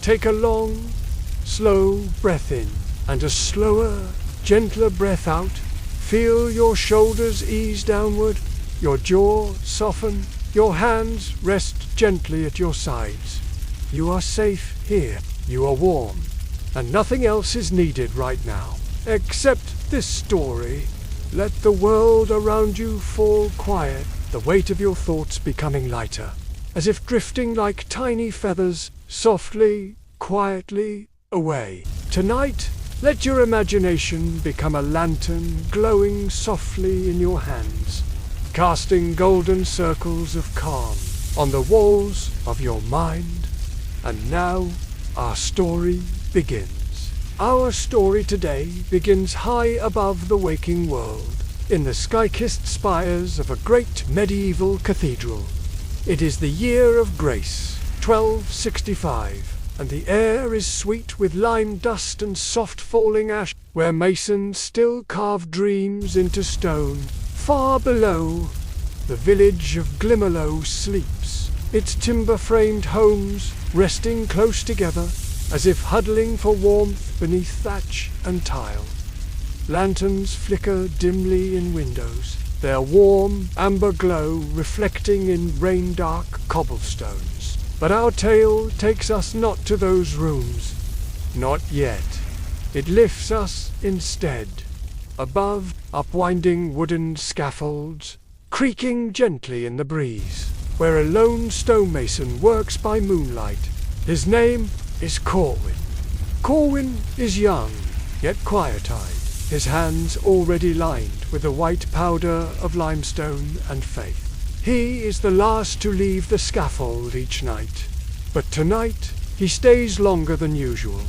Take a long, slow breath in, and a slower, gentler breath out. Feel your shoulders ease downward, your jaw soften, your hands rest gently at your sides. You are safe here, you are warm, and nothing else is needed right now, except this story. Let the world around you fall quiet, the weight of your thoughts becoming lighter, as if drifting like tiny feathers, softly, quietly, away. Tonight, let your imagination become a lantern glowing softly in your hands, casting golden circles of calm on the walls of your mind. And now, our story begins. Our story today begins high above the waking world, in the sky-kissed spires of a great medieval cathedral. It is the year of grace, 1265, and the air is sweet with lime dust and soft falling ash, where masons still carve dreams into stone. Far below, the village of Glimmerlow sleeps, its timber-framed homes resting close together, as if huddling for warmth beneath thatch and tile. Lanterns flicker dimly in windows, their warm amber glow reflecting in rain-dark cobblestones. But our tale takes us not to those rooms. Not yet. It lifts us instead. Above, upwinding wooden scaffolds, creaking gently in the breeze, where a lone stonemason works by moonlight. His name is Corwin. Corwin is young, yet quiet-eyed, his hands already lined with the white powder of limestone and faith. He is the last to leave the scaffold each night, but tonight he stays longer than usual.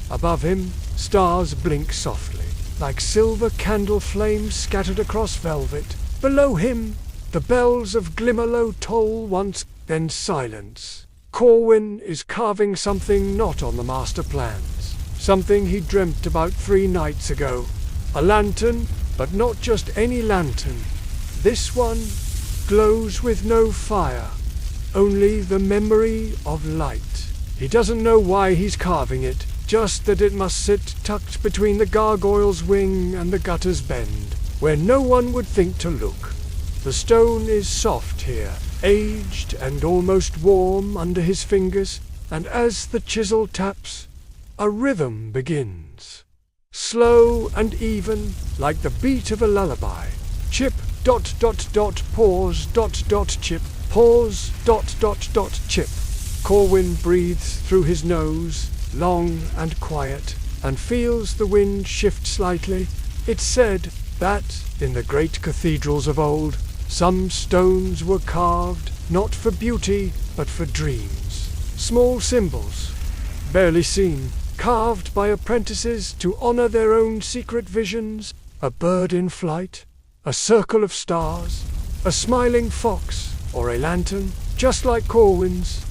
Above him, stars blink softly, like silver candle flames scattered across velvet. Below him, the bells of Glimmerlow toll once, then silence. Corwin is carving something not on the master plans, something he dreamt about 3 nights ago. A lantern, but not just any lantern. This one glows with no fire, only the memory of light. He doesn't know why he's carving it, just that it must sit tucked between the gargoyle's wing and the gutter's bend, where no one would think to look. The stone is soft here, aged and almost warm under his fingers, and as the chisel taps, a rhythm begins. Slow and even, like the beat of a lullaby. Chip, ... pause, ... chip, pause, ... chip. Corwin breathes through his nose, long and quiet, and feels the wind shift slightly. It's said that, in the great cathedrals of old, some stones were carved, not for beauty, but for dreams. Small symbols, barely seen, carved by apprentices to honor their own secret visions. A bird in flight, a circle of stars, a smiling fox, or a lantern, just like Corwin's.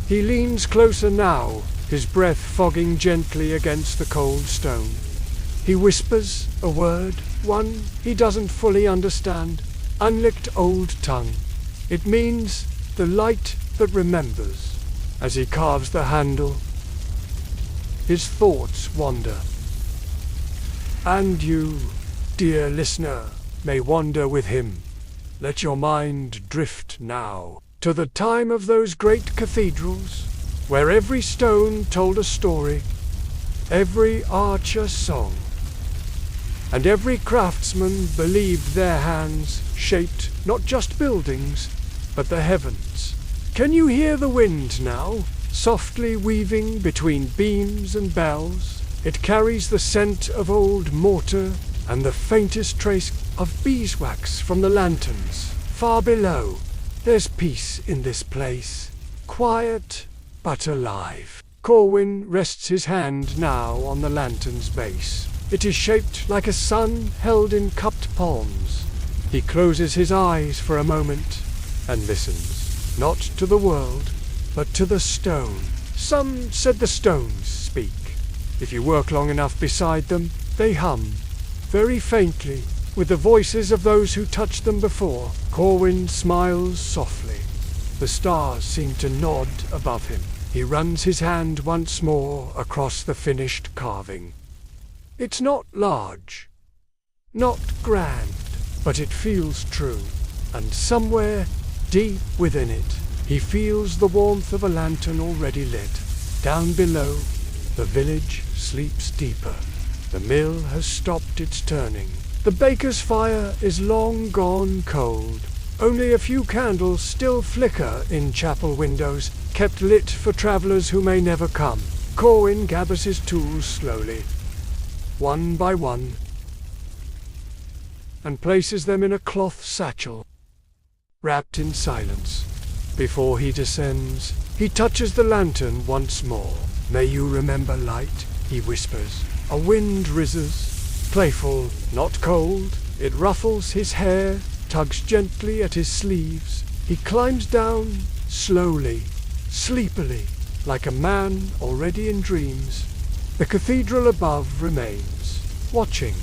He leans closer now, his breath fogging gently against the cold stone. He whispers a word, one he doesn't fully understand, unlicked old tongue. It means the light that remembers. As he carves the handle, his thoughts wander. And you, dear listener, may wander with him. Let your mind drift now to the time of those great cathedrals, where every stone told a story, every arch a song, and every craftsman believed their hands shaped not just buildings, but the heavens. Can you hear the wind now, softly weaving between beams and bells? It carries the scent of old mortar and the faintest trace of beeswax from the lanterns. Far below, there's peace in this place, quiet but alive. Corwin rests his hand now on the lantern's base. It is shaped like a sun held in cupped palms. He closes his eyes for a moment and listens, not to the world, but to the stone. Some said the stones speak. If you work long enough beside them, they hum, very faintly, with the voices of those who touched them before. Corwin smiles softly. The stars seem to nod above him. He runs his hand once more across the finished carving. It's not large, not grand, but it feels true. And somewhere, deep within it, he feels the warmth of a lantern already lit. Down below, the village sleeps deeper. The mill has stopped its turning. The baker's fire is long gone cold. Only a few candles still flicker in chapel windows, kept lit for travellers who may never come. Corwin gathers his tools slowly, one by one, and places them in a cloth satchel, wrapped in silence. Before he descends, he touches the lantern once more. "May you remember light," he whispers. A wind rises, playful, not cold. It ruffles his hair, tugs gently at his sleeves. He climbs down, slowly, sleepily, like a man already in dreams. The cathedral above remains, watching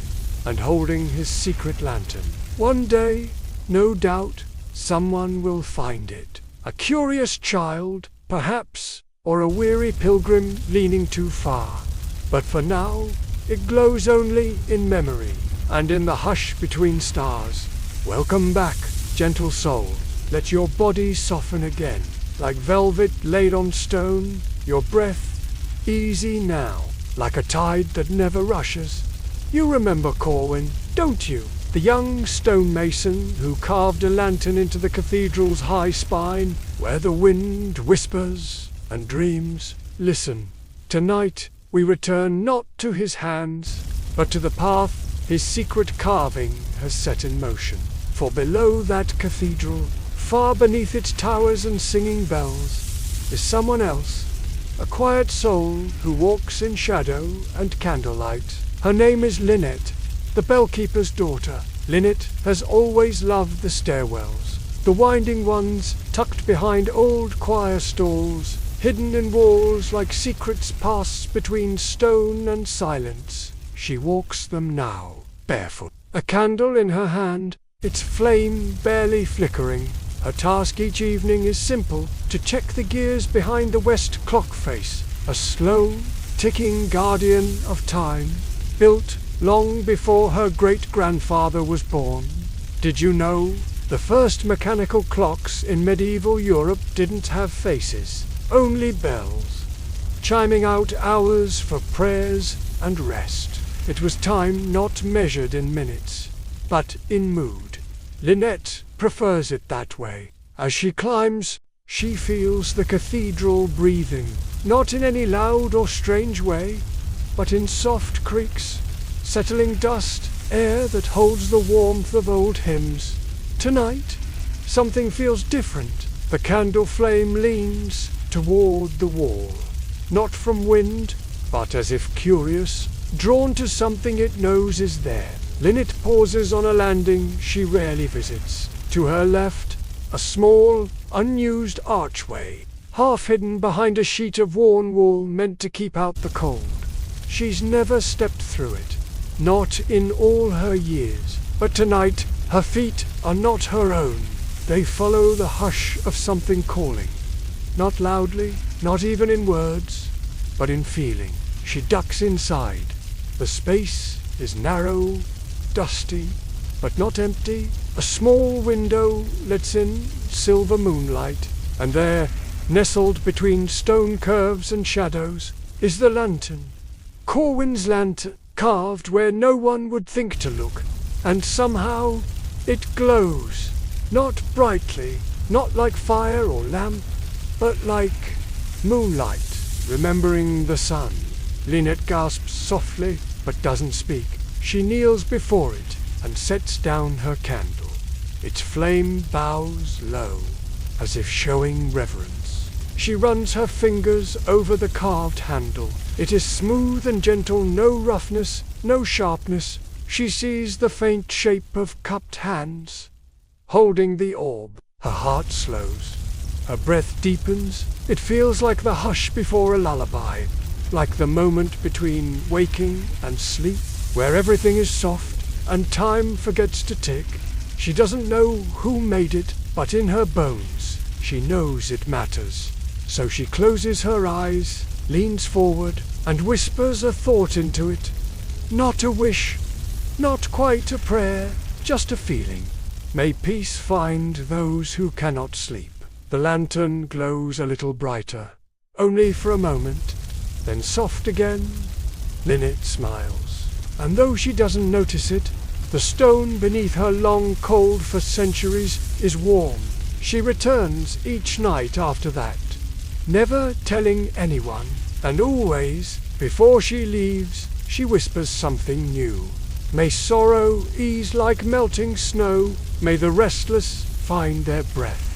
and holding his secret lantern. One day, no doubt, someone will find it. A curious child, perhaps, or a weary pilgrim leaning too far. But for now, it glows only in memory, and in the hush between stars. Welcome back, gentle soul. Let your body soften again, like velvet laid on stone, your breath easy now, like a tide that never rushes. You remember Corwin, don't you? The young stonemason who carved a lantern into the cathedral's high spine, where the wind whispers and dreams. Listen, tonight we return not to his hands, but to the path his secret carving has set in motion. For below that cathedral, far beneath its towers and singing bells, is someone else, a quiet soul who walks in shadow and candlelight. Her name is Lynette, the bellkeeper's daughter. Lynette has always loved the stairwells, the winding ones tucked behind old choir stalls, hidden in walls like secrets pass between stone and silence. She walks them now, barefoot, a candle in her hand, its flame barely flickering. Her task each evening is simple, to check the gears behind the west clock face, a slow, ticking guardian of time, built long before her great-grandfather was born. Did you know the first mechanical clocks in medieval Europe didn't have faces, only bells, chiming out hours for prayers and rest? It was time not measured in minutes, but in mood. Lynette prefers it that way. As she climbs, she feels the cathedral breathing, not in any loud or strange way, but in soft creaks, settling dust, air that holds the warmth of old hymns. Tonight, something feels different. The candle flame leans toward the wall, not from wind, but as if curious, drawn to something it knows is there. Lynette pauses on a landing she rarely visits. To her left, a small, unused archway, half hidden behind a sheet of worn wool meant to keep out the cold. She's never stepped through it, not in all her years. But tonight, her feet are not her own. They follow the hush of something calling. Not loudly, not even in words, but in feeling. She ducks inside. The space is narrow, dusty, but not empty. A small window lets in silver moonlight, and there, nestled between stone curves and shadows, is the lantern. Corwin's lantern, carved where no one would think to look, and somehow it glows, not brightly, not like fire or lamp, but like moonlight, remembering the sun. Lynette gasps softly, but doesn't speak. She kneels before it and sets down her candle. Its flame bows low, as if showing reverence. She runs her fingers over the carved handle. It is smooth and gentle, no roughness, no sharpness. She sees the faint shape of cupped hands, holding the orb. Her heart slows. Her breath deepens. It feels like the hush before a lullaby, like the moment between waking and sleep, where everything is soft and time forgets to tick. She doesn't know who made it, but in her bones, She knows it matters. So she closes her eyes, leans forward, and whispers a thought into it. Not a wish, not quite a prayer, just a feeling. May peace find those who cannot sleep. The lantern glows a little brighter, only for a moment, then soft again. Lynette smiles, and though she doesn't notice it, the stone beneath her, long cold for centuries, is warm. She returns each night after that, never telling anyone, and always, before she leaves, she whispers something new. May sorrow ease like melting snow, may the restless find their breath.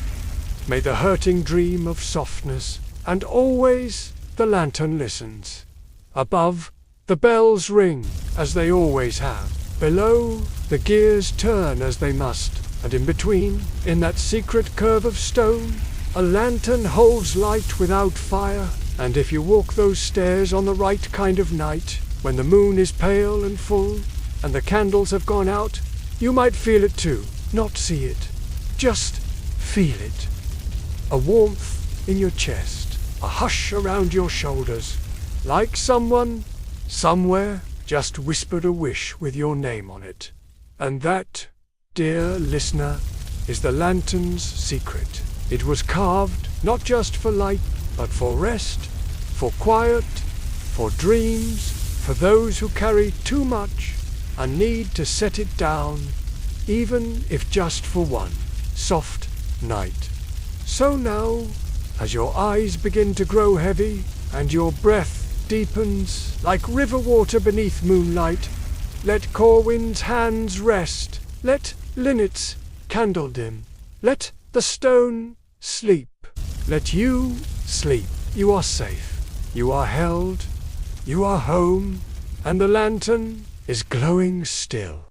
May the hurting dream of softness, and always the lantern listens. Above, the bells ring, as they always have. Below, the gears turn as they must, and in between, in that secret curve of stone, a lantern holds light without fire, and if you walk those stairs on the right kind of night, when the moon is pale and full, and the candles have gone out, you might feel it too, not see it. Just feel it. A warmth in your chest, a hush around your shoulders, like someone, somewhere, just whispered a wish with your name on it. And that, dear listener, is the lantern's secret. It was carved not just for light, but for rest, for quiet, for dreams, for those who carry too much and need to set it down, even if just for one soft night. So now, as your eyes begin to grow heavy and your breath deepens like river water beneath moonlight, let Corwin's hands rest, let Lynette's candle dim, let the stone sleep, let you sleep. You are safe, you are held, you are home, and the lantern is glowing still.